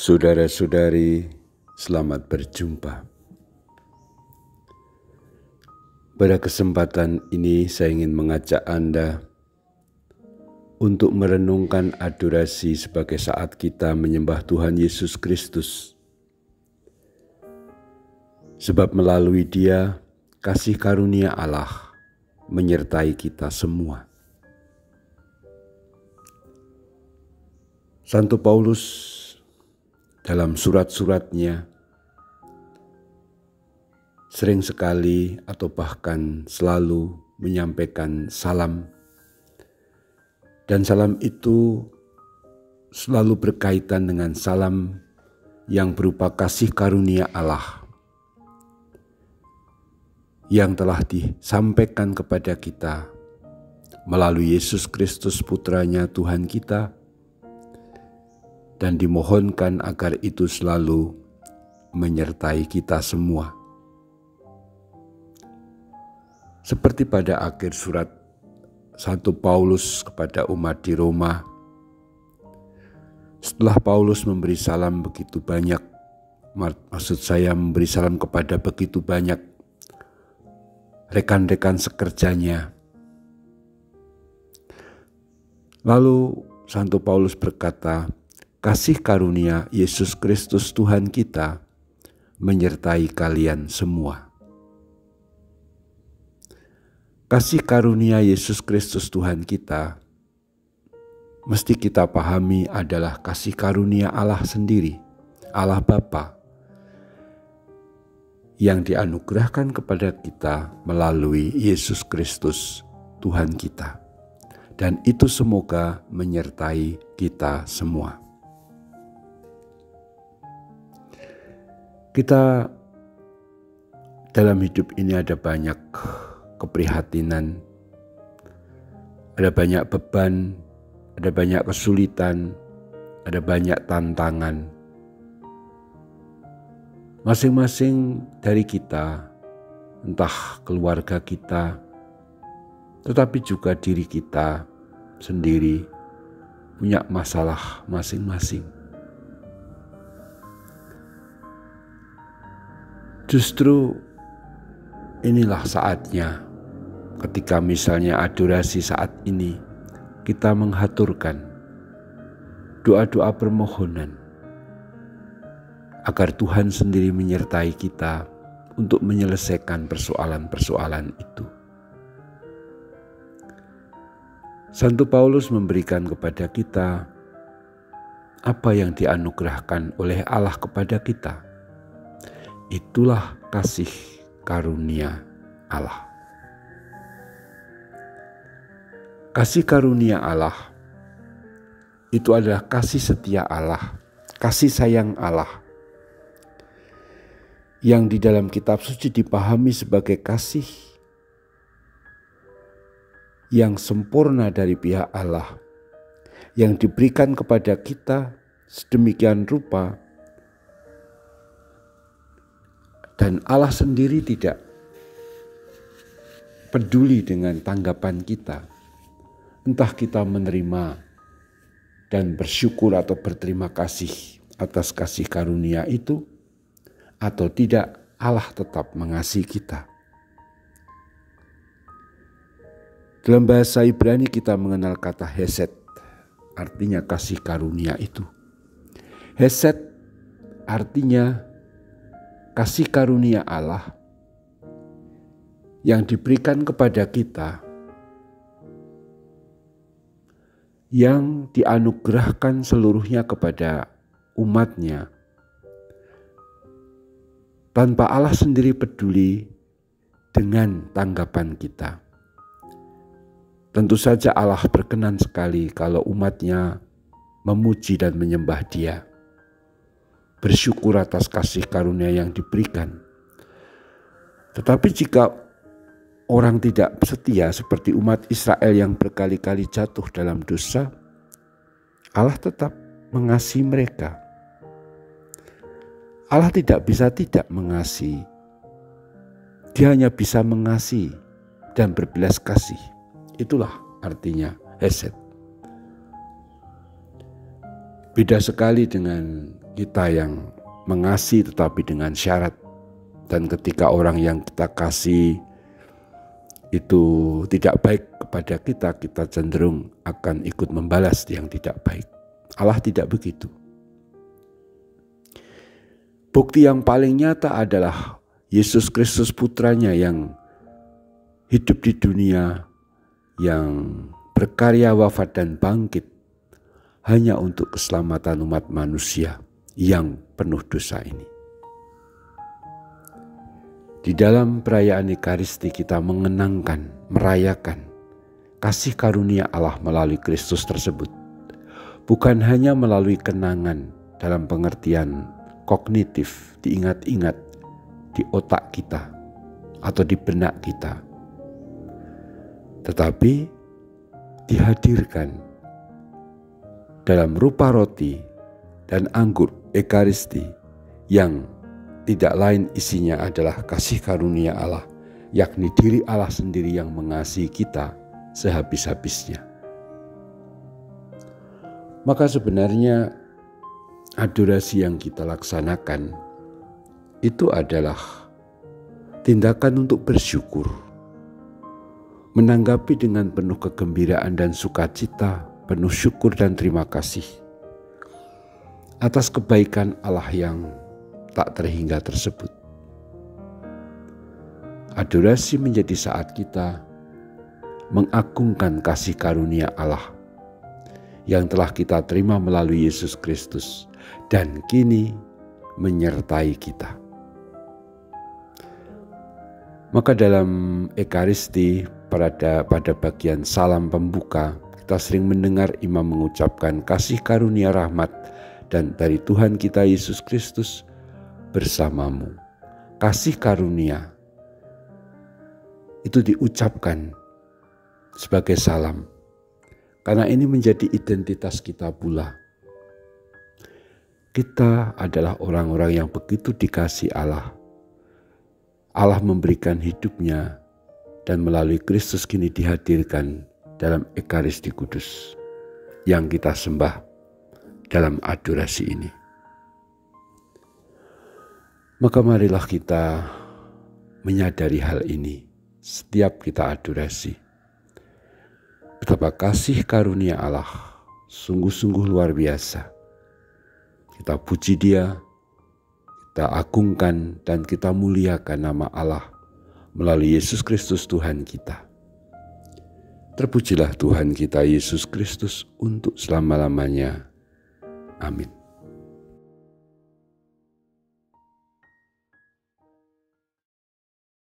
Saudara-saudari, selamat berjumpa. Pada kesempatan ini saya ingin mengajak Anda untuk merenungkan adorasi sebagai saat kita menyembah Tuhan Yesus Kristus. Sebab melalui Dia, kasih karunia Allah menyertai kita semua. Santo Paulus dalam surat-suratnya sering sekali atau bahkan selalu menyampaikan salam, dan salam itu selalu berkaitan dengan salam yang berupa kasih karunia Allah yang telah disampaikan kepada kita melalui Yesus Kristus Putranya Tuhan kita, dan dimohonkan agar itu selalu menyertai kita semua. Seperti pada akhir surat Santo Paulus kepada umat di Roma, setelah Paulus memberi salam begitu banyak, memberi salam kepada begitu banyak rekan-rekan sekerjanya. Lalu Santo Paulus berkata, kasih karunia Yesus Kristus Tuhan kita menyertai kalian semua. Kasih karunia Yesus Kristus Tuhan kita mesti kita pahami adalah kasih karunia Allah sendiri, Allah Bapa, yang dianugerahkan kepada kita melalui Yesus Kristus Tuhan kita. Dan itu semoga menyertai kita semua. Kita dalam hidup ini ada banyak keprihatinan, ada banyak beban, ada banyak kesulitan, ada banyak tantangan. Masing-masing dari kita, entah keluarga kita, tetapi juga diri kita sendiri, punya masalah masing-masing. Justru inilah saatnya ketika misalnya adorasi saat ini kita menghaturkan doa-doa permohonan agar Tuhan sendiri menyertai kita untuk menyelesaikan persoalan-persoalan itu. Santo Paulus memberikan kepada kita apa yang dianugerahkan oleh Allah kepada kita. Itulah kasih karunia Allah. Kasih karunia Allah itu adalah kasih setia Allah, kasih sayang Allah, yang di dalam kitab suci dipahami sebagai kasih yang sempurna dari pihak Allah, yang diberikan kepada kita sedemikian rupa. Dan Allah sendiri tidak peduli dengan tanggapan kita. Entah kita menerima dan bersyukur atau berterima kasih atas kasih karunia itu, atau tidak, Allah tetap mengasihi kita. Dalam bahasa Ibrani kita mengenal kata hesed, artinya kasih karunia itu. Hesed artinya kasih karunia Allah yang diberikan kepada kita, yang dianugerahkan seluruhnya kepada umatnya, tanpa Allah sendiri peduli dengan tanggapan kita. Tentu saja Allah berkenan sekali kalau umatnya memuji dan menyembah Dia, bersyukur atas kasih karunia yang diberikan. Tetapi jika orang tidak setia seperti umat Israel yang berkali-kali jatuh dalam dosa, Allah tetap mengasihi mereka. Allah tidak bisa tidak mengasihi. Dia hanya bisa mengasihi dan berbelas kasih. Itulah artinya hesed. Beda sekali dengan kita yang mengasihi tetapi dengan syarat. Dan ketika orang yang kita kasih itu tidak baik kepada kita, kita cenderung akan ikut membalas yang tidak baik. Allah tidak begitu. Bukti yang paling nyata adalah Yesus Kristus putranya yang hidup di dunia, yang berkarya wafat dan bangkit hanya untuk keselamatan umat manusia yang penuh dosa ini. Di dalam perayaan Ekaristi kita mengenangkan, merayakan kasih karunia Allah melalui Kristus tersebut. Bukan hanya melalui kenangan dalam pengertian kognitif, diingat-ingat di otak kita atau di benak kita, tetapi dihadirkan dalam rupa roti dan anggur Ekaristi yang tidak lain isinya adalah kasih karunia Allah, yakni diri Allah sendiri yang mengasihi kita sehabis-habisnya. Maka sebenarnya adorasi yang kita laksanakan itu adalah tindakan untuk bersyukur, menanggapi dengan penuh kegembiraan dan sukacita, penuh syukur dan terima kasih atas kebaikan Allah yang tak terhingga tersebut. Adorasi menjadi saat kita mengagungkan kasih karunia Allah yang telah kita terima melalui Yesus Kristus dan kini menyertai kita. Maka dalam Ekaristi pada bagian salam pembuka kita sering mendengar imam mengucapkan kasih karunia rahmat dan dari Tuhan kita Yesus Kristus bersamamu. Kasih karunia itu diucapkan sebagai salam, karena ini menjadi identitas kita pula. Kita adalah orang-orang yang begitu dikasihi Allah. Allah memberikan hidupnya dan melalui Kristus kini dihadirkan dalam Ekaristi Kudus yang kita sembah dalam adorasi ini. Maka marilah kita menyadari hal ini setiap kita adorasi. Betapa kasih karunia Allah sungguh-sungguh luar biasa. Kita puji Dia, kita agungkan dan kita muliakan nama Allah melalui Yesus Kristus Tuhan kita. Terpujilah Tuhan kita Yesus Kristus untuk selama-lamanya. Amin.